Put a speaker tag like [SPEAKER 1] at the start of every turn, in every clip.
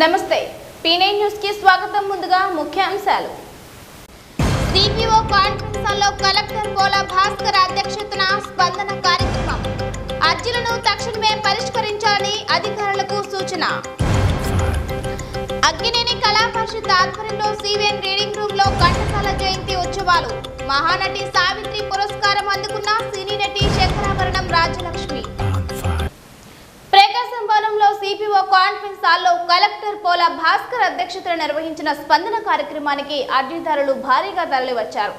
[SPEAKER 1] నమస్తే పీ9 న్యూస్ కి స్వాగతం. ముందుగా ముఖ్యాంశాలు. సిపిఓ కాన్ఫరెన్స్ హాల్లో కలెక్టర్ పోలా భాస్కర్ అధ్యక్షతన స్పందన కార్యక్రమం. అర్జీలను తక్షణమే పరిష్కరించాలని అధికారులకు సూచన. అక్కినేని కళా పరిషత్ ఆధ్వర్యంలో సివిఎన్ రీడింగ్ రూమ్ లో ఘంటసాల జయంతి ఉత్సవాలు. మహానటి సావిత్రి పురస్కారం అందుకున్న సినీ నటి శంకరాభరణం రాజ్యలక్ష్మి. ప్రకాశంలో సిపిఓ కాన్ఫరెన్స్ హాల్లో కలెక్టర్ పోలా భాస్కర్ అధ్యక్షతన నిర్వహించిన స్పందన కార్యక్రమానికి అర్జీదారులు భారీగా తరలివచ్చారు.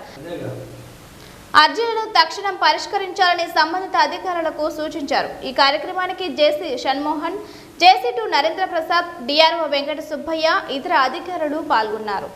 [SPEAKER 1] అర్జీలను తక్షణం పరిష్కరించాలని సంబంధిత అధికారులకు సూచించారు. ఈ కార్యక్రమానికి జేసీ షణ్మోహన్, జేసీ2 నరేంద్ర ప్రసాద్, డిఆర్ఓ వెంకట సుబ్బయ్య, ఇతర అధికారులు పాల్గొన్నారు.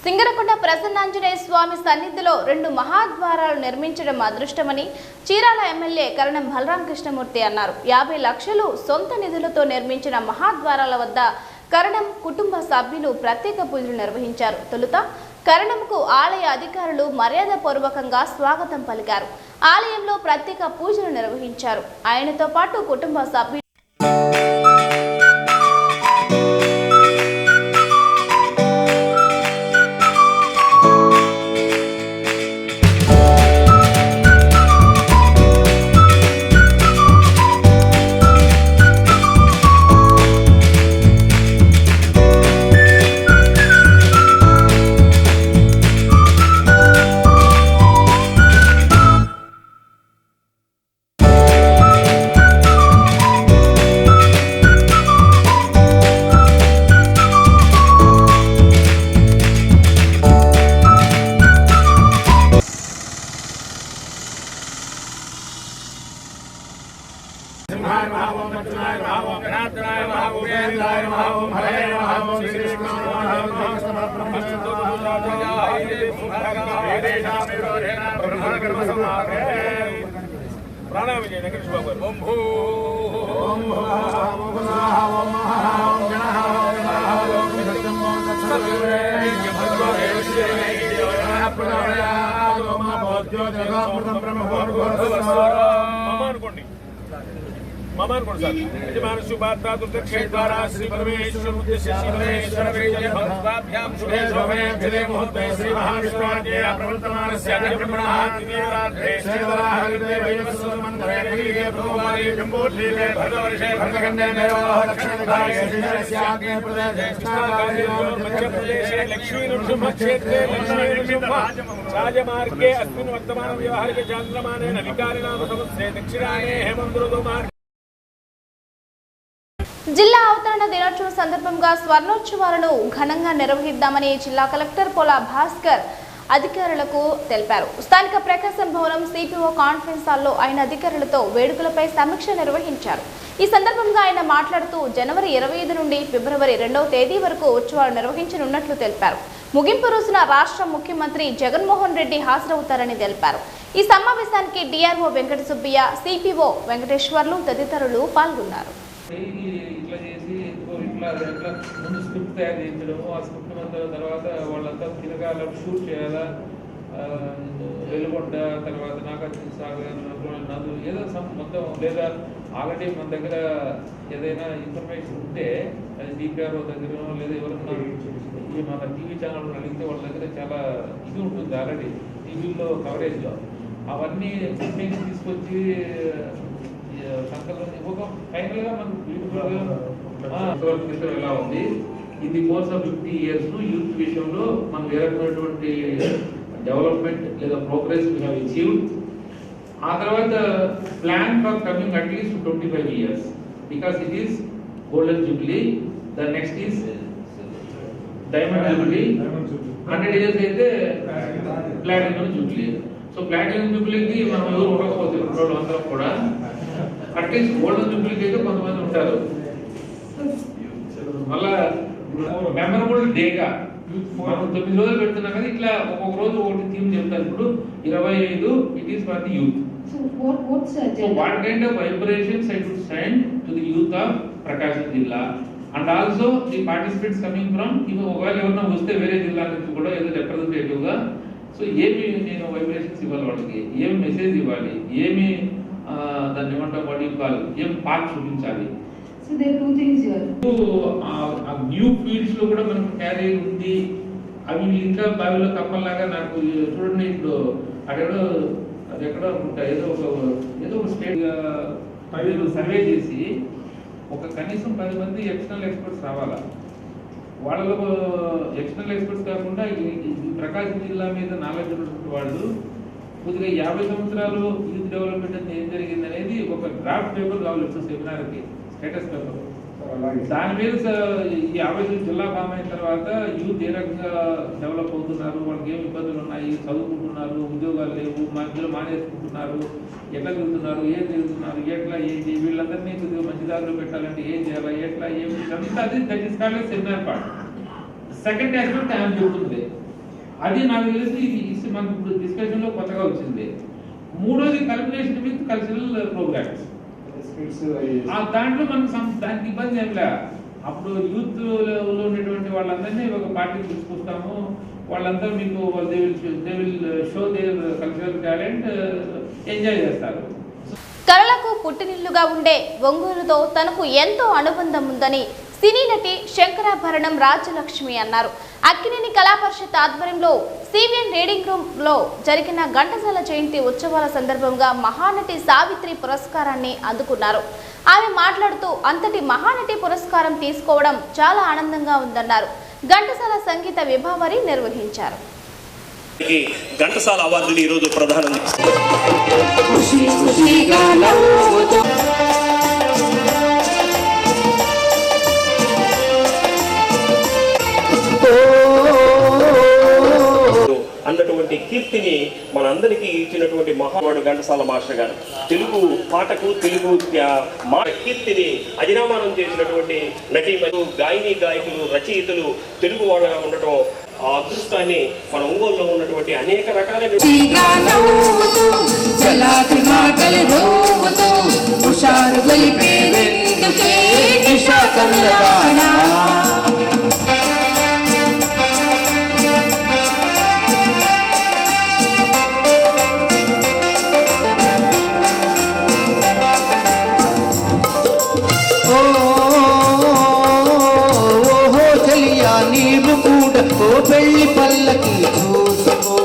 [SPEAKER 1] సింగరకొండ ప్రసన్నాంజనేయ స్వామి సన్నిధిలో 2 మహాద్వారాలు నిర్మించడం అదృష్టమని చీరాల ఎమ్మెల్యే కరణం బలరాం కృష్ణమూర్తి అన్నారు. 50 లక్షలు సొంత నిధులతో నిర్మించిన మహాద్వారాల వద్ద కరణం కుటుంబ సభ్యులు ప్రత్యేక పూజలు నిర్వహించారు. తొలుత కరణంకు ఆలయ అధికారులు మర్యాదపూర్వకంగా స్వాగతం పలికారు. ఆలయంలో ప్రత్యేక పూజలు నిర్వహించారు. ఆయనతో పాటు కుటుంబ సభ్యులు
[SPEAKER 2] ममान कौन सा यजमान सुभाद्रा दुर्दक्षे द्वारा श्री परमेश्वर उद्देश्य शिवनेश्वर विजय भक्ताभ्याम शुभे शोभने भिले मुहूर्ते श्री महाविष्णुवाद्य प्रवर्तमानस्य ब्रह्मणः दिव्यरात्रे श्रीवराहरिते वैवस्वतमन्त्रे नगरीये भगवाने जम्बूद्वीपे भरतवर्षे भरतखण्डे मेरोः दक्षिणदिशाय श्रीधरस्याग्ने प्रदेशे कृष्णाकार्यो मध्यप्रदेशे लक्ष्मीनृसिंहक्षेत्रे राजमार्गे अस्मिन् वर्तमान व्यवहारिके चान्द्रमानेन विकारिणाम संवत्सरे दक्षिणायने हेमन्तऋतु मार्गे
[SPEAKER 1] జిల్లా అవతరణ దినోత్సవం సందర్భంగా స్వర్ణోత్సవాలను ఘనంగా నిర్వహిద్దామని జిల్లా కలెక్టర్ పోలా భాస్కర్ అధికారులకు తెలిపారు. స్థానిక ప్రకాశం భవనం సిపిఓ కాన్ఫరెన్స్ హాల్లో ఆయన అధికారులతో వేడుకలపై సమీక్ష నిర్వహించారు. ఈ సందర్భంగా ఆయన మాట్లాడుతూ జనవరి 25 నుండి ఫిబ్రవరి 2వ తేదీ వరకు ఉత్సవాలు నిర్వహించనున్నట్లు తెలిపారు. ముగింపు రోజున రాష్ట్ర ముఖ్యమంత్రి జగన్మోహన్ రెడ్డి హాజరవుతారని తెలిపారు. ఈ సమావేశానికి డిఆర్ఓ వెంకట సుబ్బయ్య, సిపిఓ వెంకటేశ్వర్లు తదితరులు పాల్గొన్నారు.
[SPEAKER 3] ఇట్లా చేసి ఇట్లా ముందు స్క్రిప్ట్ తయారు చేయించడము, ఆ స్క్రిప్ట్ మొత్తం తర్వాత వాళ్ళంతా తిరగాల షూట్ చేయాలా, వెలుగొండ తర్వాత నాగార్జున సాగర్ నదు ఏదో మొత్తం, లేదా ఆల్రెడీ మన దగ్గర ఏదైనా ఇన్ఫర్మేషన్ ఉంటే అది డిపిఆర్ఓ దగ్గర లేదా ఎవరన్నా ఈ మన టీవీ ఛానల్ అడిగితే వాళ్ళ దగ్గర చాలా ఇది ఉంటుంది ఆల్రెడీ టీవీలో కవరేజ్లో, అవన్నీ తీసుకొచ్చి ఎలా ఉంది. ఇది కోర్స్ ఆఫ్ 50 years యూత్ విషయంలో మనం ఏ రకమైనటువంటి డెవలప్మెంట్ లేదా ప్రోగ్రెస్ వీ హావ్ అచీవ్డ్. ఆ తర్వాత plan for coming at least 25 years because it is golden Jubilee, the next is diamond Jubilee, 100 years అయితే ప్లాటినం జూబ్లీ. సో ప్లాటినం జూబ్లీకి మనం ఎవరు ఉండకపోతే అందరం కూడా అట్లీస్ట్ గోల్డెన్ జూబ్లీకి అయితే కొంతమంది ఉంటారు. మళ్ళా మెమరబుల్ డేగా మనం 9 రోజులు పెడుతున్నాం కదా, ఇట్లా ఒక్కొక్క రోజు ఒకటి థీమ్ చెప్తారు. ఇప్పుడు 25 it is for the youth. So what kind of vibrations I should send to the youth of Prakasam Jilla, and also the participants coming from ఒకవేళ ఎవరైనా వస్తే వేరే జిల్లా నుంచి కూడా ఏదో రిప్రజెంటేటివ్ గా, సో ఏమి నేను వైబ్రేషన్స్ ఇవ్వాలి, వాళ్ళకి ఏమి మెసేజ్ ఇవ్వాలి, ఏమి దాన్ని ఏమంటాం వాటి కాల్ ఏం పార్ట్ చూపించాలి.
[SPEAKER 4] So there are two things here.
[SPEAKER 3] ఆ న్యూ ఫీల్డ్స్ లో కూడా మనకు క్యారియర్ ఉంది. అవి ఇంకా బావిలో కప్పల్లాగా నాకు చూడండి, ఇప్పుడు అక్కడో అది ఎక్కడో అనుకుంటా ఏదో ఒక స్టేట్ సర్వే చేసి ఒక కనీసం 10 మంది ఎక్స్టర్నల్ ఎక్స్పర్ట్స్ రావాలా. వాళ్ళలో ఎక్స్టర్నల్ ఎక్స్పర్ట్స్ కాకుండా ఈ ప్రకాశం జిల్లా మీద నాలెడ్జ్ ఉన్నటువంటి వాళ్ళు కొద్దిగా 50 సంవత్సరాలు యూత్ డెవలప్మెంట్ ఏం జరిగింది అనేది ఒక డ్రాఫ్ట్ పేపర్ కావాలి. సెమినార్కి స్టేటస్ పేపర్ దాని మీద ఈ 50 జిల్లా ఫామ్ అయిన తర్వాత యూత్ ఏ రకంగా డెవలప్ అవుతున్నారు, వాళ్ళకి ఏం ఇబ్బందులు ఉన్నాయి, చదువుకుంటున్నారు, ఉద్యోగాలు లేవు, మధ్యలో మానేసుకుంటున్నారు, ఎట్లా తిరుగుతున్నారు, ఏం తిరుగుతున్నారు, ఎట్లా ఏంటి, వీళ్ళందరినీ కొద్దిగా మంచి దారిలో పెట్టాలంటే ఏం చేయాలి, ఎట్లా ఏమి అంతా అది that is called seminar part. Second aspect ఆమె చెబుతుంది, అది నాకు తెలిసి ఇది మనకు ఇప్పుడు డిస్కషన్లో కొత్తగా వచ్చింది. మూడోది కల్కులేషన్ విత్ కల్చరల్ ప్రోగ్రామ్స్. దాంట్లో మనకు దానికి ఇబ్బంది ఏం లే. అప్పుడు యూత్ లో ఉన్నటువంటి వాళ్ళందరినీ ఒక పార్టీకి తీసుకొస్తాము, వాళ్ళంతా మీకు they will show their cultural talent, enjoy చేస్తారు.
[SPEAKER 1] కళలకు పుట్టినిల్లుగా ఉండే ఒంగోలుతో తనకు ఎంతో అనుబంధం ఉందని సినీ నటి శంకరాభరణం రాజ్యలక్ష్మి అన్నారు. అక్కినేని కళాపరిషత్ ఆధ్వర్యంలో సివిఎన్ రీడింగ్ రూమ్ లో జరిగిన ఘంటసాల జయంతి ఉత్సవాల సందర్భంగా మహానటి సావిత్రి పురస్కారాన్ని అందుకున్నారు. ఆమె మాట్లాడుతూ అంతటి మహానటి పురస్కారం తీసుకోవడం చాలా ఆనందంగా ఉందన్నారు. ఘంటసాల సంగీత విభావరి నిర్వహించారు.
[SPEAKER 5] ఘంటసాల అవార్డులు ఈ రోజు ప్రదానం అన్నటువంటి కీర్తిని మనందరికీ ఇచ్చినటువంటి మహానుభావుడు ఘంటసాల మాస్టర్ గారు. తెలుగు పాటకు, తెలుగు మాట కీర్తిని అజరామానం చేసినటువంటి నటీమణులు, గాయని గాయకులు, రచయితలు తెలుగు వాళ్ళగా ఉండటం, ఆ అదృష్టాన్ని మన ఒంగోలులో ఉన్నటువంటి అనేక రకాలైన
[SPEAKER 6] పెళ్లి పల్లకి చూసుకో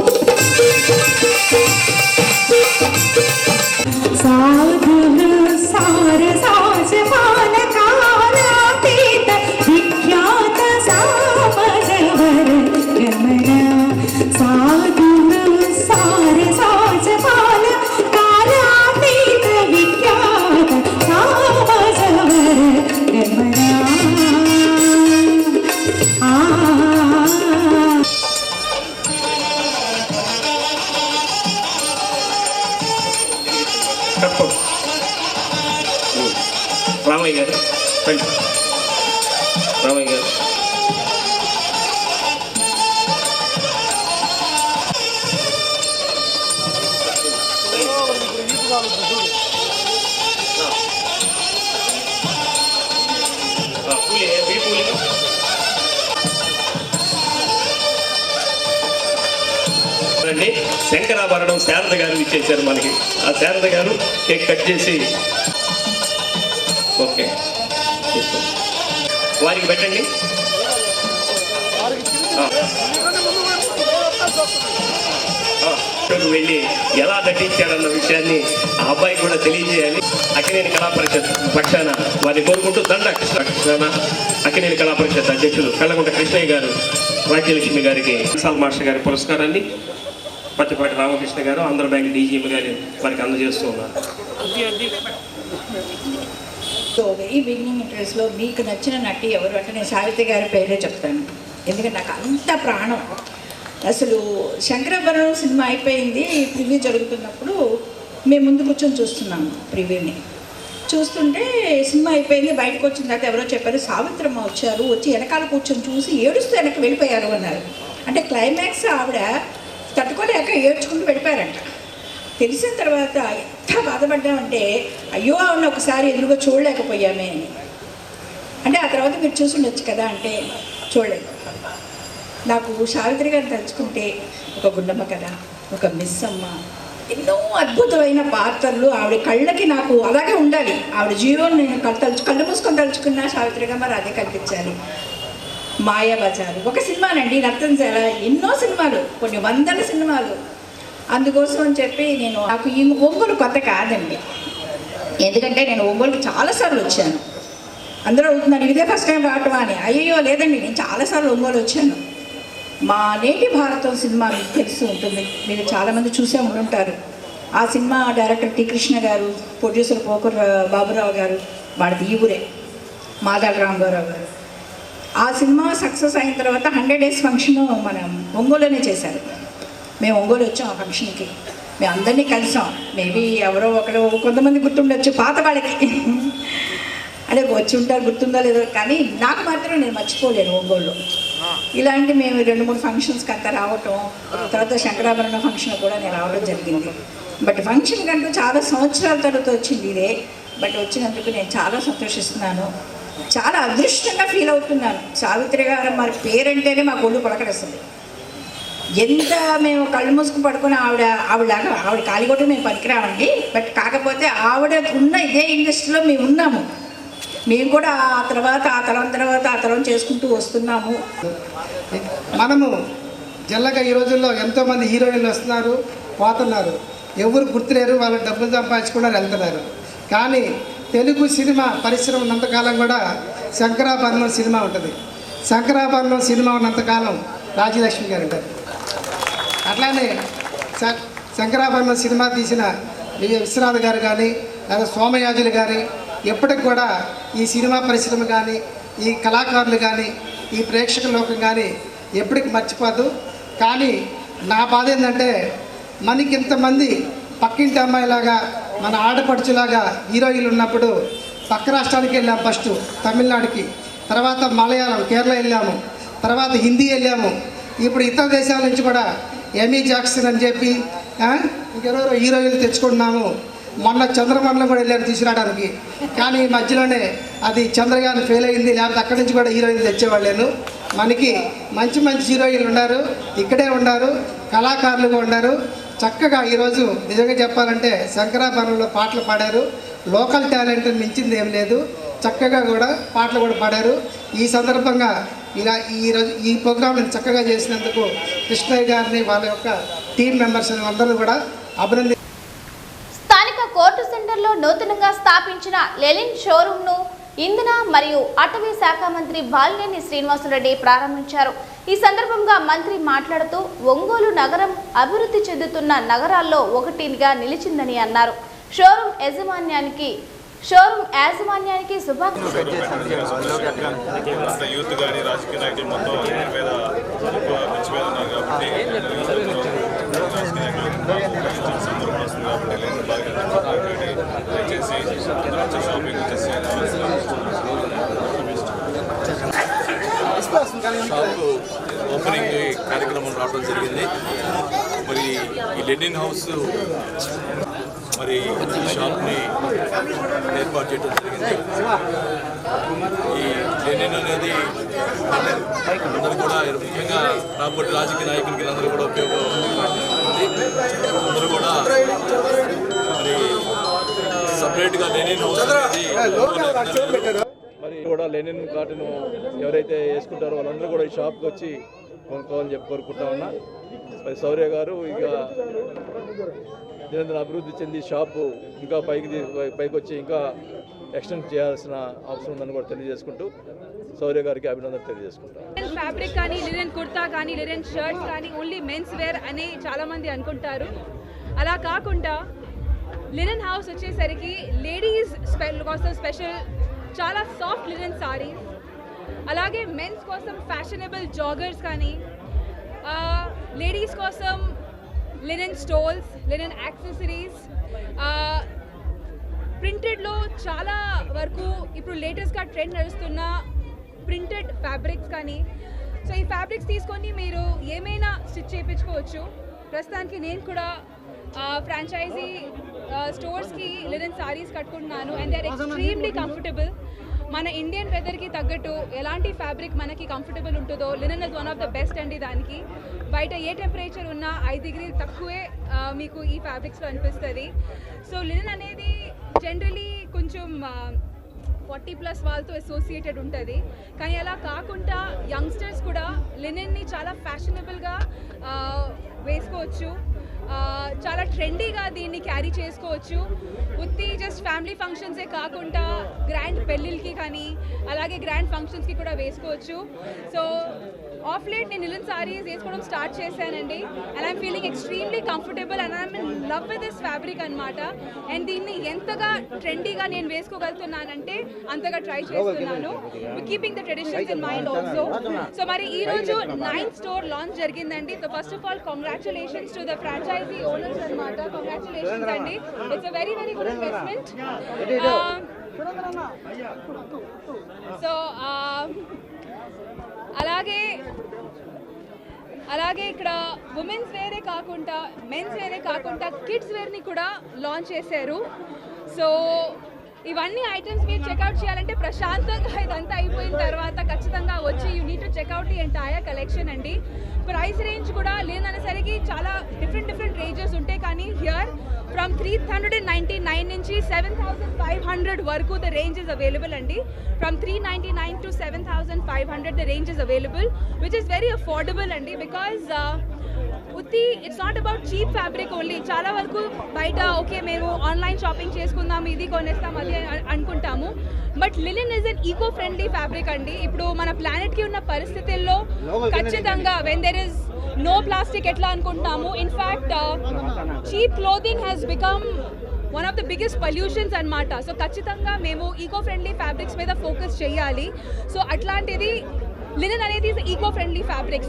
[SPEAKER 6] సాధులు సార సాజమాన కాలాతీత విఖ్యాత సామరవర గమన సాధులు సార సాజమాన కాలాతీత విఖ్యాత సామరవర గమన
[SPEAKER 5] రామయ్య గారు, రామయ్య గారు శంకరాభరణం శారద గారు ఇచ్చేసారు మనకి. ఆ శారద గారు కేక్ కట్ చేసి ఓకే వారికి పెట్టండి. వెళ్ళి ఎలా నటించాడన్న విషయాన్ని ఆ అబ్బాయి కూడా తెలియజేయాలి. అక్కినేని కళాపరిషత్ పక్షాన వారిని కోరుకుంటూ దండ కృష్ణ అక్కినేని కళాపరిషత్ అధ్యక్షులు కళ్ళగుంట కృష్ణయ్య గారు రాజ్యలక్ష్మి గారికి ఘంటసాల మాస్టర్ గారి పురస్కారాన్ని పత్తిపాటి రామకృష్ణ గారు ఆంధ్ర బ్యాంక్ డీజీఎం గారు వారికి అందజేస్తూ ఉన్నారు.
[SPEAKER 7] సో వెరీ బిగినింగ్ ఇంట్రెస్ట్లో మీకు నచ్చిన నటి ఎవరు అంటే నేను సావిత్రి గారి పేరే చెప్తాను. ఎందుకంటే నాకు అంత ప్రాణం. అసలు శంకరాభరణం సినిమా అయిపోయింది, ప్రివ్యూ జరుగుతున్నప్పుడు మేము ముందు కూర్చొని చూస్తున్నాము. ప్రివ్యూని చూస్తుంటే సినిమా అయిపోయింది, బయటకు వచ్చిన తర్వాత ఎవరో చెప్పారు సావిత్రమ్మ వచ్చారు, వచ్చి వెనకాల కూర్చొని చూసి ఏడుస్తూ వెనక్కి వెళ్ళిపోయారు అన్నారు. అంటే క్లైమాక్స్ ఆవిడ తట్టుకోలేక ఏడ్చుకుంటూ వెళ్ళిపోయారంట. తెలిసిన తర్వాత ఎంత బాధపడ్డామంటే అయ్యో ఆవిడ ఒకసారి ఎదురుగా చూడలేకపోయామే అని. అంటే ఆ తర్వాత మీరు చూసి ఉండొచ్చు కదా అంటే చూడలేదు. నాకు సావిత్రి గారిని తలుచుకుంటే ఒక గుండమ్మ కథ, ఒక మిస్ అమ్మ, ఎన్నో అద్భుతమైన పాత్రలు ఆవిడ కళ్ళకి నాకు అలాగే ఉండాలి. ఆవిడ జీవం నేను కళ్ళు మూసుకొని తలుచుకున్నా సావిత్రిగా మరి అదే కనిపించాలి. మాయాబజారు ఒక సినిమానండి, నర్తనశాల ఎన్నో సినిమాలు, కొన్ని వందల సినిమాలు. అందుకోసం అని చెప్పి నాకు ఈ ఒంగోలు కొత్త కాదండి. ఎందుకంటే నేను ఒంగోలుకి చాలాసార్లు వచ్చాను. అందరూ అవుతున్నారు ఇదే ఫస్ట్ టైం రావటం అని. అయ్యో లేదండి, నేను చాలాసార్లు ఒంగోలు వచ్చాను. మా నేటి భారతం సినిమా మీకు తెలుస్తూ ఉంటుంది, మీరు చాలామంది చూసే ఉంటుంటారు. ఆ సినిమా డైరెక్టర్ టి కృష్ణ గారు, ప్రొడ్యూసర్ పోకూరు బాబురావు గారు, వాడిది ఈ ఊరే. మాదాల రాంబారావు గారు. ఆ సినిమా సక్సెస్ అయిన తర్వాత 100 days ఫంక్షన్ మనం ఒంగోలులోనే చేశారు. మేము ఒంగోలు వచ్చాం ఆ ఫంక్షన్కి, మేము అందరినీ కలిసాం. మేబీ ఎవరో ఒకరు కొంతమంది గుర్తుండొచ్చు పాత వాళ్ళకి, అంటే వచ్చి ఉంటారు గుర్తుందో లేదో, కానీ నాకు మాత్రం నేను మర్చిపోలేను ఒంగోలులో. ఇలాంటి మేము 2-3 ఫంక్షన్స్కి అంతా రావటం, తర్వాత శంకరాభరణ ఫంక్షన్ కూడా నేను రావడం జరిగింది. బట్ ఫంక్షన్ కంటూ చాలా సంవత్సరాల తర్వాత వచ్చింది ఇదే. బట్ వచ్చినందుకు నేను చాలా సంతోషిస్తున్నాను, చాలా అదృష్టంగా ఫీల్ అవుతున్నాను. సావిత్రి గారు మరి పేరంటేనే మా ఒళ్ళు పలకరిస్తుంది. ఎంత మేము కళ్ళు మూసుకు పడుకొని ఆవిడ కాలిగొట్టు మేము పనికిరామండి. బట్ కాకపోతే ఆవిడ ఉన్న ఇదే ఇండస్ట్రీలో మేము ఉన్నాము, మేము కూడా ఆ తరం చేసుకుంటూ వస్తున్నాము.
[SPEAKER 8] మనము జల్లగా ఈ రోజుల్లో ఎంతోమంది హీరోయిన్లు వస్తున్నారు, పోతున్నారు, ఎవరు గుర్తులేరు, వాళ్ళు డబ్బులు సంపాదించుకున్నారు, వెళ్తున్నారు. కానీ తెలుగు సినిమా పరిశ్రమ ఉన్నంతకాలం కూడా శంకరాభరణం సినిమా ఉంటుంది. శంకరాభరణం సినిమా ఉన్నంతకాలం రాజ్యలక్ష్మి గారు ఉంటారు. అట్లానే శంకరాభరణం సినిమా తీసిన విశ్వనాథ్ గారు కానీ లేదా సోమయాజులు కానీ ఎప్పటికి కూడా ఈ సినిమా పరిశ్రమ కానీ ఈ కళాకారులు కానీ ఈ ప్రేక్షక లోకం కానీ ఎప్పటికి మర్చిపోదు. కానీ నా బాధ ఏంటంటే మనకి ఇంతమంది పక్కింటి అమ్మాయిలాగా మన ఆడపడుచులాగా హీరోయిన్లు ఉన్నప్పుడు పక్క రాష్ట్రానికి వెళ్ళాము. ఫస్ట్ తమిళనాడుకి, తర్వాత మలయాళం కేరళ వెళ్ళాము, తర్వాత హిందీ వెళ్ళాము. ఇప్పుడు ఇతర దేశాల నుంచి కూడా ఎమీ జాక్సన్ అని చెప్పి ఇంకెవరో హీరోయిన్లు తెచ్చుకుంటున్నాము. మొన్న చంద్రమండలం కూడా వెళ్ళారు తీసుకురావడానికి, కానీ ఈ మధ్యలోనే అది చంద్రయాన్ ఫెయిల్ అయింది. లేకపోతే అక్కడి నుంచి కూడా హీరోయిన్లు తెచ్చేవాళ్ళేను. మనకి మంచి మంచి హీరోయిన్లు ఉన్నారు, ఇక్కడే ఉన్నారు, కళాకారులుగా ఉన్నారు. చక్కగా ఈరోజు నిజంగా చెప్పాలంటే శంకరాభరణంలో పాటలు పాడారు. లోకల్ టాలెంట్ మించింది ఏం లేదు, చక్కగా కూడా పాటలు కూడా పాడారు. ఈ సందర్భంగా ఇలా ఈరోజు ఈ ప్రోగ్రాంని చక్కగా చేసినందుకు కృష్ణయ్య గారిని, వాళ్ళ యొక్క టీం మెంబర్స్ అందరూ కూడా అభినంది.
[SPEAKER 1] స్థానిక కోర్టు సెంటర్లో నూతనంగా స్థాపించిన లెనిన్ షోరూమ్ను ఇంధన మరియు అటవీ శాఖ మంత్రి బాలినేని శ్రీనివాసరెడ్డి ప్రారంభించారు. ఈ సందర్భంగా మంత్రి మాట్లాడుతూ ఒంగోలు నగరం అభివృద్ధి చెందుతున్న నగరాల్లో ఒకటిగా నిలిచిందని అన్నారు. షోరూమ్ యాజమాన్యానికి శుభాకాంక్షలు.
[SPEAKER 2] యూత్ కానీ రాజకీయ నాయకులు మొత్తం మీద మంచి మీద ఉన్నారు కాబట్టి సందర్భం వస్తుంది కాబట్టి దయచేసి షాపింగ్ వచ్చేసి షాపు ఓపెనింగ్ కార్యక్రమం రావడం జరిగింది. మరి ఈ లెనిన్ హౌస్ మరి ఈ షాప్ని ఏర్పాటు చేయడం జరిగింది. ఈ లెనిన్ అనేది అందరూ కూడా ముఖ్యంగా రాబోయే రాజకీయ నాయకులకి అందరూ కూడా ఉపయోగం ఉంది. అందరూ కూడా మరి సపరేట్గా లెనిన్ హౌస్ అనేది
[SPEAKER 9] మరి కూడా లెనిన్ కార్డును ఎవరైతే వేసుకుంటారో వాళ్ళందరూ కూడా ఈ షాప్కి వచ్చి కొనుక్కోవాలని చెప్పి కోరుకుంటా ఉన్నా. మరి శౌర్య గారు ఇక నిరంతరం అభివృద్ధి చెంది షాపు ఇంకా పైకి వచ్చి ఇంకా ఎక్స్టెండ్ చేయాల్సిన అవసరం ఉందని కూడా తెలియజేసుకుంటూ శౌర్య గారికి అభినందన తెలియజేసుకుంటాం.
[SPEAKER 10] ఫ్యాబ్రిక్ కానీ లినెన్ కుర్తా కానీ లినెన్ షర్ట్స్ కానీ ఓన్లీ మెన్స్ వేర్ అని చాలామంది అనుకుంటారు. అలా కాకుండా లినెన్ హౌస్ వచ్చేసరికి లేడీస్ కోసం స్పెషల్ చాలా సాఫ్ట్ లినెన్ సారీస్, అలాగే మెన్స్ కోసం ఫ్యాషనబుల్ జాగర్స్ కానీ, లేడీస్ కోసం లినెన్ స్టోల్స్, లినెన్ యాక్సెసరీస్, ప్రింటెడ్లో చాలా వరకు ఇప్పుడు లేటెస్ట్గా ట్రెండ్ నడుస్తున్న ప్రింటెడ్ ఫ్యాబ్రిక్స్ కానీ. సో ఈ ఫ్యాబ్రిక్స్ తీసుకొని మీరు ఏమైనా స్టిచ్ చేయించుకోవచ్చు. ప్రస్తుతానికి నేను కూడా franchise స్టోర్స్కి linen saris కట్టుకుంటున్నాను and they are extremely comfortable. మన ఇండియన్ వెదర్కి తగ్గట్టు ఎలాంటి ఫ్యాబ్రిక్ మనకి కంఫర్టబుల్ ఉంటుందో linen is one of the best అండి. దానికి బయట ఏ టెంపరేచర్ ఉన్నా 5 డిగ్రీలు తక్కువే మీకు ఈ ఫ్యాబ్రిక్స్లో అనిపిస్తుంది. సో లినెన్ అనేది జనరలీ కొంచెం 40+ వాళ్ళతో అసోసియేటెడ్ ఉంటుంది. కానీ అలా కాకుండా యంగ్స్టర్స్ కూడా లినెన్ని చాలా ఫ్యాషనబుల్గా వేసుకోవచ్చు. చాలా ట్రెండీగా దీన్ని క్యారీ చేసుకోవచ్చు. ఉత్తి జస్ట్ ఫ్యామిలీ ఫంక్షన్సే కాకుండా గ్రాండ్ పెళ్ళిళ్ళకి కానీ అలాగే గ్రాండ్ ఫంక్షన్స్కి కూడా వేసుకోవచ్చు. సో ఆఫ్ లేట్ నేను లిలన్ సారీస్ వేసుకోవడం స్టార్ట్ చేశానండి. And I'm feeling extremely comfortable and I'm in love with this fabric అనమాట. అండ్ దీన్ని ఎంతగా ట్రెండీగా నేను వేసుకోగలుగుతున్నానంటే అంతగా ట్రై చేస్తున్నాను, keeping the traditions in mind also. So మరి ఈ రోజు 9th స్టోర్ లాంచ్ జరిగిందండి. So first of all congratulations to the franchisee owners అనమాట. కంగ్రాచులేషన్స్ అండి, it's a very very good investment. So అలాగే ఇక్కడ ఉమెన్స్ వేరే కాకుండా మెన్స్ వేరే కాకుండా కిడ్స్ వేర్ని కూడా లాంచ్ చేశారు. సో ఇవన్నీ ఐటమ్స్ మీరు చెక్అవుట్ చేయాలంటే ప్రశాంతంగా ఇదంతా అయిపోయిన తర్వాత ఖచ్చితంగా వచ్చి you need to check out the entire collection అండి. ప్రైస్ రేంజ్ కూడా లేదనేసరికి చాలా డిఫరెంట్ రేంజెస్ ఉంటాయి, కానీ హియర్ ఫ్రమ్ 399 నుంచి 7,500 వరకు ద రేంజ్ ఇస్ అవైలబుల్ అండి. From 399 to 7,500 the range is available, which is very affordable అండి. బికాజ్ ఉత్తి it's not about cheap fabric only. చాలా వరకు బయట ఓకే మేము ఆన్లైన్ షాపింగ్ చేసుకుందాం, ఇది కొనేస్తాం, అది అనుకుంటాము. But linen is an eco friendly fabric అండి. ఇప్పుడు మన ప్లానెట్కి ఉన్న పరిస్థితుల్లో ఖచ్చితంగా when there is no plastic ఎట్లా అనుకుంటున్నాము, in fact cheap clothing has become one of the biggest pollutions అనమాట. సో ఖచ్చితంగా మేము ఈకో ఫ్రెండ్లీ ఫ్యాబ్రిక్స్ మీద ఫోకస్ చేయాలి. సో అట్లాంటిది లినెన్ అనేది eco friendly fabric.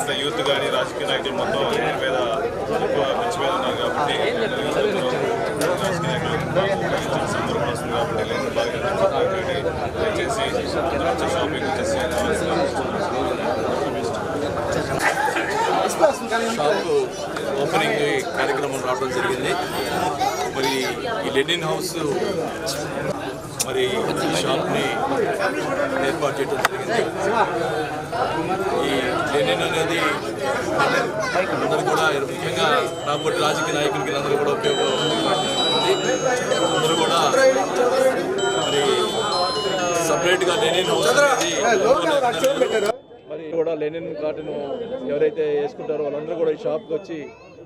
[SPEAKER 10] So
[SPEAKER 2] youth కానీ రాజకీయ నాయకులు మొత్తం దీని మీద ఎక్కువ మంచి మీద ఉన్నారు కాబట్టి రాజకీయ నాయకులు సందర్భం వస్తుంది కాబట్టి లినెన్ బాగా దయచేసి షాపింగ్ చేసి
[SPEAKER 9] షాప్ ఓపెనింగ్ కార్యక్రమం రావడం జరిగింది. మరి ఈ లెనిన్ హౌస్ మరి ఈ షాప్ని ఏర్పాటు చేయడం జరిగింది. ఈ లెనిన్ అనేది అందరూ కూడా ముఖ్యంగా రాబోయే రాజకీయ నాయకులకి అందరూ కూడా ఉపయోగపడుతుంది. అందరూ కూడా మరి సపరేట్గా లెనిన్ హౌస్ అనేది మరి కూడా లెనిన్ కార్డును ఎవరైతే వేసుకుంటారో వాళ్ళందరూ కూడా ఈ షాప్కి వచ్చి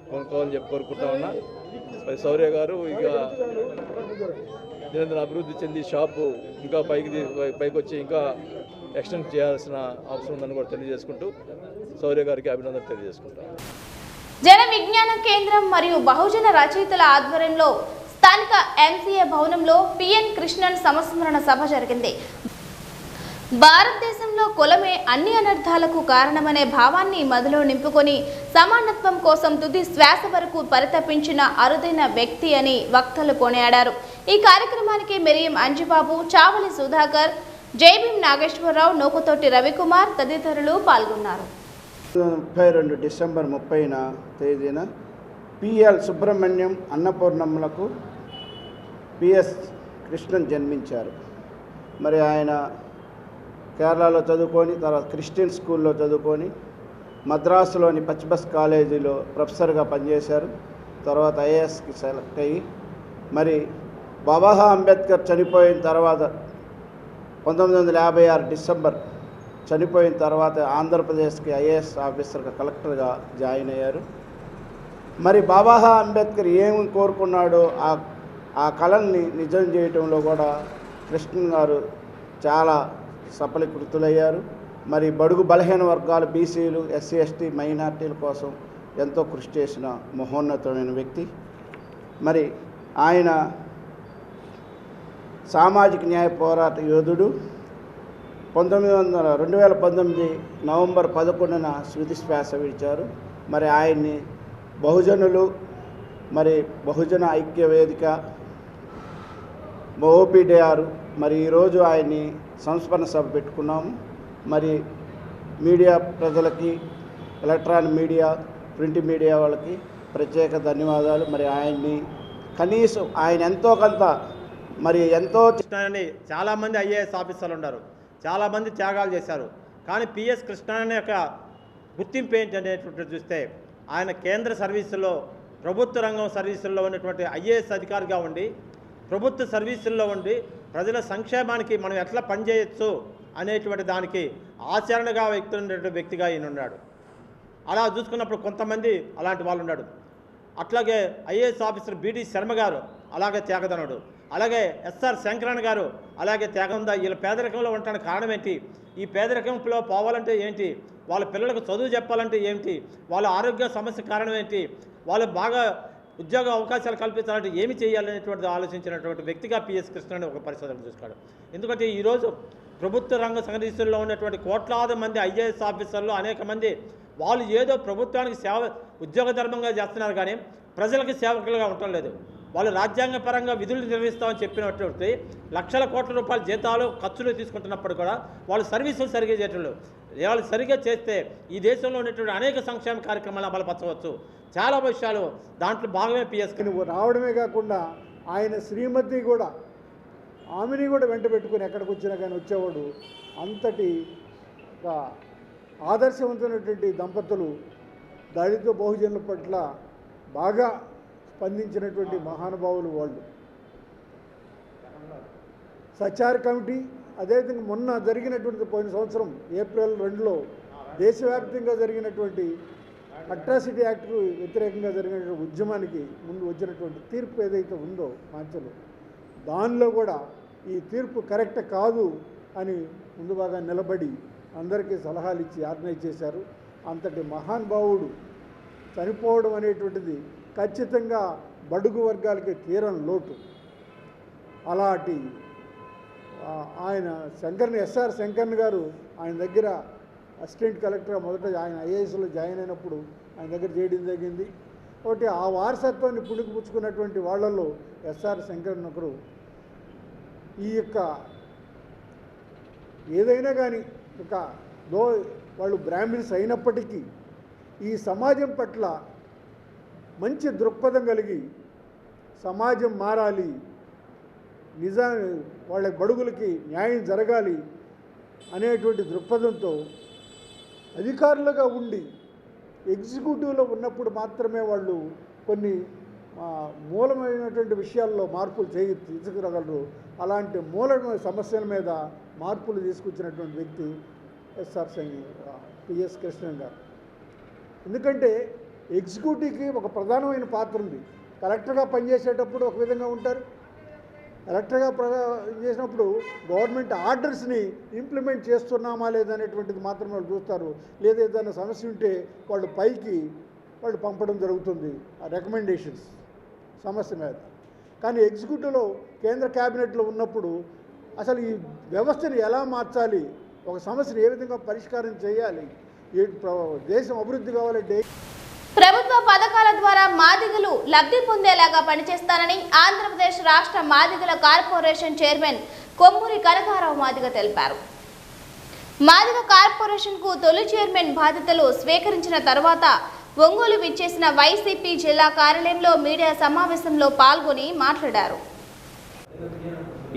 [SPEAKER 9] కొనుక్కోవాలని చెప్పి కోరుకుంటా ఉన్నా. మరి శౌర్య గారు ఇక నిరంతరం అభివృద్ధి చెంది షాపు ఇంకా పైకి వచ్చి ఇంకా ఎక్స్టెండ్ చేయాల్సిన అవసరం ఉందని కూడా తెలియజేసుకుంటూ శౌర్య గారికి అభినందన తెలియజేసుకుంటాం.
[SPEAKER 1] జన విజ్ఞాన కేంద్రం మరియు బహుజన రచయితల ఆధ్వర్యంలో స్థానిక ఎంసీఏ భవనంలో పిఎన్ కృష్ణన్ సంస్మరణ సభ జరిగింది. భారతదేశంలో కులమే అన్ని అనర్థాలకు కారణమనే భావాన్ని మదిలో నింపుకొని సమానత్వం కోసం తుది శ్వాస వరకు పరితపించిన అరుదైన వ్యక్తి అని వక్తలు కొనియాడారు. ఈ కార్యక్రమానికి మెరియం అంజుబాబు, చావలి సుధాకర్, జైభీం నాగేశ్వరరావు, నోకుతోటి రవికుమార్ తదితరులు పాల్గొన్నారు.
[SPEAKER 11] 32 డిసెంబర్ 30న తేదీన పిఎల్ సుబ్రహ్మణ్యం అన్నపూర్ణమ్మలకు పిఎస్ కృష్ణన్ జన్మించారు. మరి ఆయన కేరళలో చదువుకొని తర్వాత క్రిస్టియన్ స్కూల్లో చదువుకొని మద్రాసులోని పచ్చిబస్ కాలేజీలో ప్రొఫెసర్గా పనిచేశారు. తర్వాత ఐఏఎస్కి సెలెక్ట్ అయ్యి మరి బాబా అంబేద్కర్ చనిపోయిన తర్వాత 1956 డిసెంబర్ చనిపోయిన తర్వాత ఆంధ్రప్రదేశ్కి ఐఏఎస్ ఆఫీసర్గా కలెక్టర్గా జాయిన్ అయ్యారు. మరి బాబా అంబేద్కర్ ఏమి కోరుకున్నాడో ఆ కళల్ని నిజం చేయటంలో కూడా కృష్ణన్ గారు చాలా సఫలీకృతులయ్యారు. మరి బడుగు బలహీన వర్గాలు, బీసీలు, ఎస్సీ ఎస్టీ మైనార్టీల కోసం ఎంతో కృషి చేసిన మహోన్నతమైన వ్యక్తి. మరి ఆయన సామాజిక న్యాయ పోరాట యోధుడు. 2019 నవంబర్ 11న శృతి శ్వాస విడిచారు. మరి ఆయన్ని బహుజనులు మరి బహుజన ఐక్య వేదిక ఓపీడీఆర్ మరి ఈరోజు ఆయన్ని సంస్మరణ సభ పెట్టుకున్నాము. మరి మీడియా ప్రజలకి, ఎలక్ట్రానిక్ మీడియా, ప్రింట్ మీడియా వాళ్ళకి ప్రత్యేక ధన్యవాదాలు. మరి ఆయన్ని కనీసం ఆయన ఎంతో కొంత మరి ఎంతో
[SPEAKER 12] చాలామంది ఐఏఎస్ ఆఫీసర్లు ఉన్నారు, చాలామంది త్యాగాలు చేశారు. కానీ పిఎస్ కృష్ణన్ యొక్క గుర్తింపు ఏంటి అనేటువంటి చూస్తే ఆయన కేంద్ర సర్వీసుల్లో, ప్రభుత్వ రంగం సర్వీసుల్లో ఉన్నటువంటి ఐఏఎస్ అధికారిగా ఉండి ప్రభుత్వ సర్వీసుల్లో ఉండి ప్రజల సంక్షేమానికి మనం ఎట్లా పనిచేయచ్చు అనేటువంటి దానికి ఆచరణగా వ్యక్తున్నటువంటి వ్యక్తిగా ఈయన ఉన్నాడు. అలా చూసుకున్నప్పుడు కొంతమంది అలాంటి వాళ్ళు ఉన్నాడు. అట్లాగే ఐఏఎస్ ఆఫీసర్ బిడి శర్మ గారు అలాగే త్యాగదనుడు, అలాగే ఎస్ఆర్ శంకరన్ గారు అలాగే త్యాగందా. వీళ్ళ పేదరికంలో ఉండడానికి కారణం ఏంటి? ఈ పేదరికంలో పోవాలంటే ఏంటి? వాళ్ళ పిల్లలకు చదువు చెప్పాలంటే ఏంటి? వాళ్ళ ఆరోగ్య సమస్య కారణం ఏంటి? వాళ్ళు బాగా ఉద్యోగ అవకాశాలు కల్పించాలంటే ఏమి చేయాలనేటువంటిది ఆలోచించినటువంటి వ్యక్తిగా పిఎస్ కృష్ణని ఒక పరిశోధన చూస్తాడు. ఎందుకంటే ఈరోజు ప్రభుత్వ రంగ సర్వీసుల్లో ఉన్నటువంటి కోట్లాది మంది ఐఏఎస్ ఆఫీసర్లు అనేక మంది వాళ్ళు ఏదో ప్రభుత్వానికి సేవ ఉద్యోగ ధర్మంగా చేస్తున్నారు, కానీ ప్రజలకు సేవకులుగా ఉండటం లేదు. వాళ్ళు రాజ్యాంగపరంగా విధులు నిర్వహిస్తామని చెప్పినటువంటి లక్షల కోట్ల రూపాయల జీతాలు ఖర్చులు తీసుకుంటున్నప్పుడు కూడా వాళ్ళు సర్వీసులు సరిగ్గా చేయటం. వాళ్ళు సరిగ్గా చేస్తే ఈ దేశంలో ఉన్నటువంటి అనేక సంక్షేమ కార్యక్రమాలను అమలుపరచవచ్చు. చాలా విషయాలు దాంట్లో భాగమే పిఎస్
[SPEAKER 13] రావడమే కాకుండా ఆయన శ్రీమతి కూడా ఆమెని కూడా వెంట పెట్టుకుని ఎక్కడికి వచ్చినా కానీ వచ్చేవాడు. అంతటి ఒక ఆదర్శవంతమైనటువంటి దంపతులు దళిత బహుజనుల పట్ల బాగా స్పందించినటువంటి మహానుభావులు వాళ్ళు. సచార్ కమిటీ, అదేవిధంగా మొన్న జరిగినటువంటి పోయిన సంవత్సరం ఏప్రిల్ 2లో దేశవ్యాప్తంగా జరిగినటువంటి అట్రాసిటీ యాక్ట్కు వ్యతిరేకంగా జరిగినటువంటి ఉద్యమానికి ముందు వచ్చినటువంటి తీర్పు ఏదైతే ఉందో మాంచలు, దానిలో కూడా ఈ తీర్పు కరెక్ట్ కాదు అని ముందు బాగా నిలబడి అందరికీ సలహాలు ఇచ్చి ఆర్గనైజ్ చేశారు. అంతటి మహానుభావుడు చనిపోవడం అనేటువంటిది ఖచ్చితంగా బడుగు వర్గాలకి తీరని లోటు. అలాంటి ఆయన ఎస్ఆర్ శంకరన్ గారు ఆయన దగ్గర అసిస్టెంట్ కలెక్టర్గా మొదట ఆయన ఐఏఎస్లో జాయిన్ అయినప్పుడు ఆయన దగ్గర చేయడం జరిగింది. ఒకటి ఆ వారసత్వాన్ని పుణికిపుచ్చుకున్నటువంటి వాళ్ళల్లో ఎస్ఆర్ శంకరన్ ఒకరు. ఈ యొక్క ఏదైనా కానీ వాళ్ళు బ్రాహ్మిన్స్ అయినప్పటికీ ఈ సమాజం పట్ల మంచి దృక్పథం కలిగి సమాజం మారాలి, వాళ్ళ బడుగులకి న్యాయం జరగాలి అనేటువంటి దృక్పథంతో అధికారులుగా ఉండి ఎగ్జిక్యూటివ్లో ఉన్నప్పుడు మాత్రమే వాళ్ళు కొన్ని మూలమైనటువంటి విషయాల్లో మార్పులు తీసుకురాగలరు. అలాంటి మూలమైన సమస్యల మీద మార్పులు తీసుకొచ్చినటువంటి వ్యక్తి పిఎస్ కృష్ణన్ గారు. ఎందుకంటే ఎగ్జిక్యూటివ్కి ఒక ప్రధానమైన పాత్ర ఉంది. కలెక్టర్గా పనిచేసేటప్పుడు ఒక విధంగా ఉంటారు, కలెక్టర్గా చేసినప్పుడు గవర్నమెంట్ ఆర్డర్స్ని ఇంప్లిమెంట్ చేస్తున్నామా లేదనేటువంటిది మాత్రమే వాళ్ళు చూస్తారు. లేదా ఏదైనా సమస్య ఉంటే వాళ్ళు పైకి పంపడం జరుగుతుంది ఆ రికమెండేషన్స్ సమస్య మీద. కానీ ఎగ్జిక్యూటివ్లో కేంద్ర క్యాబినెట్లో ఉన్నప్పుడు అసలు ఈ వ్యవస్థను ఎలా మార్చాలి, ఒక సమస్యను ఏ విధంగా పరిష్కారం చేయాలి, దేశం అభివృద్ధి కావాలంటే
[SPEAKER 1] ప్రభుత్వ పథకాల ద్వారా మాదిగలు లబ్ధి పొందేలాగా పనిచేస్తానని ఆంధ్రప్రదేశ్ రాష్ట్ర మాదిగల కార్పొరేషన్ చైర్మన్ కొమ్మూరి కనకారావు మాదిగ తెలిపారు. మాదిగ కార్పొరేషన్కు తొలి చైర్మన్ బాధ్యతలు స్వీకరించిన తర్వాత ఒంగోలు విచ్చేసిన వైసీపీ జిల్లా కార్యాలయంలో మీడియా సమావేశంలో పాల్గొని మాట్లాడారు.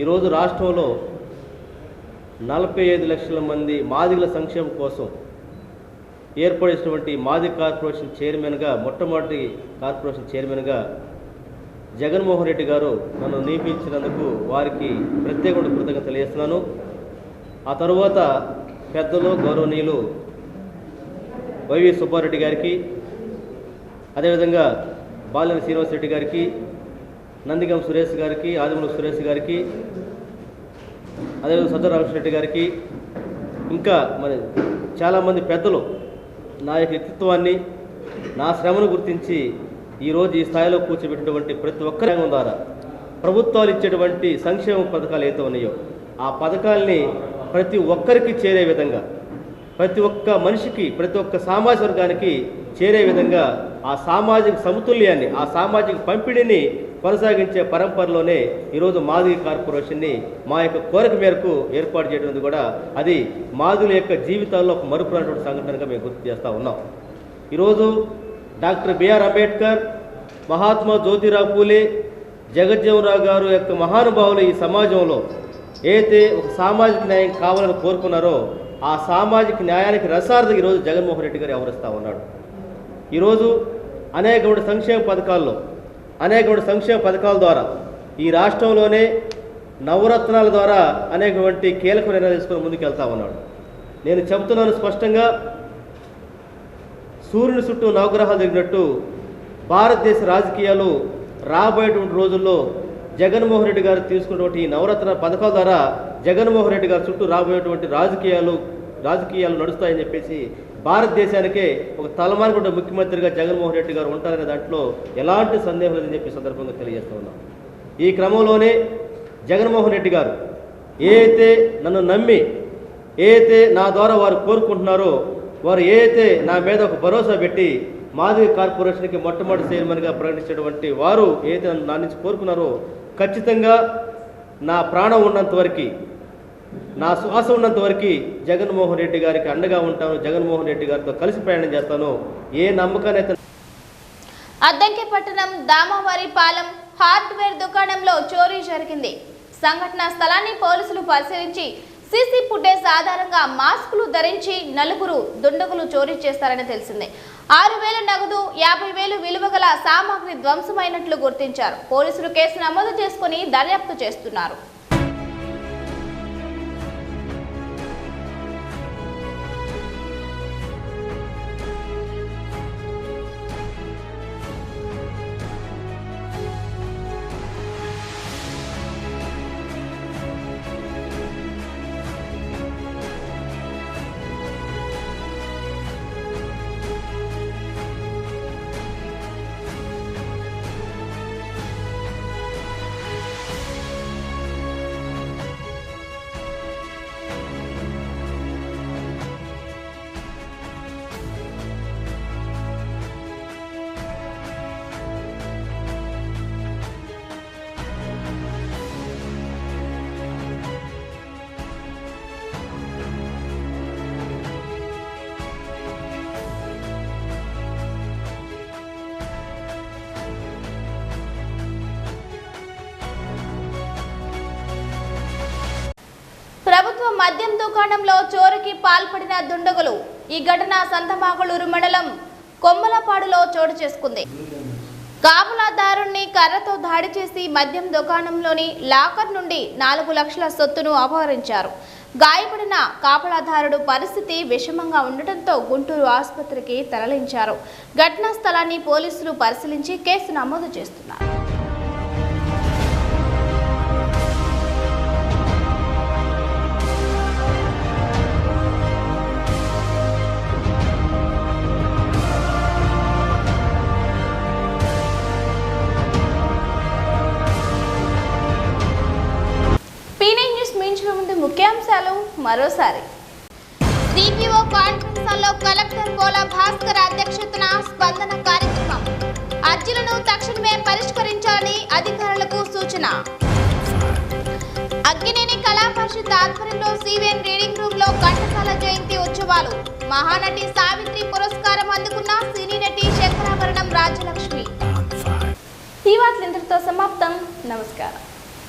[SPEAKER 14] ఈరోజు రాష్ట్రంలో 45 లక్షల మంది మాదిగల సంక్షేమం కోసం ఏర్పడినటువంటి మాదిగ కార్పొరేషన్ చైర్మన్గా మొట్టమొదటి కార్పొరేషన్ చైర్మన్గా జగన్మోహన్ రెడ్డి గారు నన్ను నియమించినందుకు వారికి ప్రత్యేకమైన కృతజ్ఞతలు తెలియజేస్తున్నాను. ఆ తరువాత పెద్దలు గౌరవనీయులు వైవి సుబ్బారెడ్డి గారికి, అదేవిధంగా బాలినేని శ్రీనివాసరెడ్డి గారికి, నందిగం సురేష్ గారికి, ఆదిమూల సురేష్ గారికి, అదేవిధంగా సజ్జల రామకృష్ణరెడ్డి గారికి, ఇంకా మరి చాలామంది పెద్దలు నా యొక్క వ్యక్తిత్వాన్ని, నా శ్రమను గుర్తించి ఈరోజు ఈ స్థాయిలో కూర్చోబెట్టినటువంటి ప్రతి ఒక్కరి రంగం ద్వారా ప్రభుత్వాలు ఇచ్చేటువంటి సంక్షేమ పథకాలు ఏవైతే ఉన్నాయో ఆ పథకాల్ని ప్రతి ఒక్కరికి చేరే విధంగా, ప్రతి ఒక్క మనిషికి, ప్రతి ఒక్క సామాజిక వర్గానికి చేరే విధంగా ఆ సామాజిక సమతుల్యాన్ని, ఆ సామాజిక పంపిణీని కొనసాగించే పరంపరలోనే ఈరోజు మాదిగ కార్పొరేషన్ని మా యొక్క కోరిక మేరకు ఏర్పాటు చేయడం కూడా అది మాదిగల యొక్క జీవితాల్లో ఒక మరుపురానటువంటి సంఘటనగా మేము గుర్తు చేస్తూ ఉన్నాం. ఈరోజు డాక్టర్ బిఆర్ అంబేద్కర్, మహాత్మా జ్యోతిరావు పూలే, జగజ్జీవనరావు గారు యొక్క మహానుభావులు ఈ సమాజంలో ఏదైతే ఒక సామాజిక న్యాయం కావాలని కోరుకున్నారో ఆ సామాజిక న్యాయానికి రసార్థం ఈరోజు జగన్మోహన్ రెడ్డి గారు వ్యవహరిస్తూ ఉన్నాడు. ఈరోజు అనేకమైన సంక్షేమ పథకాల ద్వారా ఈ రాష్ట్రంలోనే నవరత్నాల ద్వారా అనేకటువంటి కీలక నిర్ణయాలు తీసుకొని ముందుకు వెళ్తా ఉన్నాడు. నేను చెబుతున్నాను స్పష్టంగా, సూర్యుని చుట్టూ నవగ్రహాలు తిరిగినట్టు భారతదేశ రాజకీయాలు రాబోయేటువంటి రోజుల్లో జగన్మోహన్ రెడ్డి గారు తీసుకున్నటువంటి ఈ నవరత్న పథకాల ద్వారా జగన్మోహన్ రెడ్డి గారి చుట్టూ రాబోయేటువంటి రాజకీయాలు నడుస్తాయని చెప్పేసి భారతదేశానికే ఒక తలమానిక ముఖ్యమంత్రిగా జగన్మోహన్ రెడ్డి గారు ఉంటారనే దాంట్లో ఎలాంటి సందేహం లేదని చెప్పి సందర్భంగా తెలియజేస్తూ ఉన్నాం. ఈ క్రమంలోనే జగన్మోహన్ రెడ్డి గారు ఏదైతే నన్ను నమ్మి ఏదైతే నా ద్వారా వారు కోరుకుంటున్నారో, వారు ఏదైతే నా మీద ఒక భరోసా పెట్టి మాదిగ కార్పొరేషన్కి మొట్టమొదటి చైర్మన్గా ప్రకటించినటువంటి వారు ఏదైతే నా నుంచి కోరుకున్నారో, ఖచ్చితంగా నా ప్రాణం ఉన్నంత వరకు, నా శ్వాస ఉన్నంత వరకు జగన్మోహన్ రెడ్డి గారికి అండగా ఉంటాను, జగన్మోహన్ రెడ్డి గారితో కలిసి ప్రయాణం చేస్తాను. ఏ నమ్మకాన్ని అయితే
[SPEAKER 1] అద్దంకి పట్టణం దామవారిపాలెం హార్డ్వేర్ దుకాణంలో చోరీ జరిగింది. సంఘటనా స్థలాన్ని పోలీసులు పరిశీలించి సీసీ ఫుటేజ్ ఆధారంగా మాస్కులు ధరించి నలుగురు దుండగులు చోరీ చేస్తారని తెలిసింది. 6,000 నగదు, 50,000 విలువ గల సామాగ్రి ధ్వంసమైనట్లు గుర్తించారు. పోలీసులు కేసు నమోదు చేసుకుని దర్యాప్తు చేస్తున్నారు. ప్రభుత్వ మద్యం దుకాణంలో చోరీకి పాల్పడిన దుండగులు. ఈ ఘటన సంతమాగుళూరు మండలం కొమ్మలపాడులో చోటు చేసుకుంది. కాపలాదారుణ్ణి కర్రతో దాడి చేసి మద్యం దుకాణంలోని లాకర్ నుండి 4 లక్షల సొత్తును అపహరించారు. గాయపడిన కాపలాదారుడు పరిస్థితి విషమంగా ఉండటంతో గుంటూరు ఆసుపత్రికి తరలించారు. ఘటనా స్థలాన్ని పోలీసులు పరిశీలించి కేసు నమోదు చేస్తున్నారు. ముఖ్యాంశాలు మరోసారి. సిపిఓ కాన్ఫరెన్స్ హాల్లో కలెక్టర్ పోలా భాస్కర్ అధ్యక్షతన స్పందన కార్యక్రమం. అర్జీలను తక్షణమే పరిష్కరించాలని అధికారులకు సూచన. అక్కినేని కళా పరిషత్ ఆధ్వర్యంలో సివిఎన్ రీడింగ్ రూమ్ లో ఘంటసాల జయంతి ఉత్సవాలు. మహానటి సావిత్రి పురస్కారం అందుకున్న సినీ నటి శంకరాభరణం రాజ్యలక్ష్మి. ఈ వార్తలు ఇంతటితో సమాప్తం. నమస్కారం.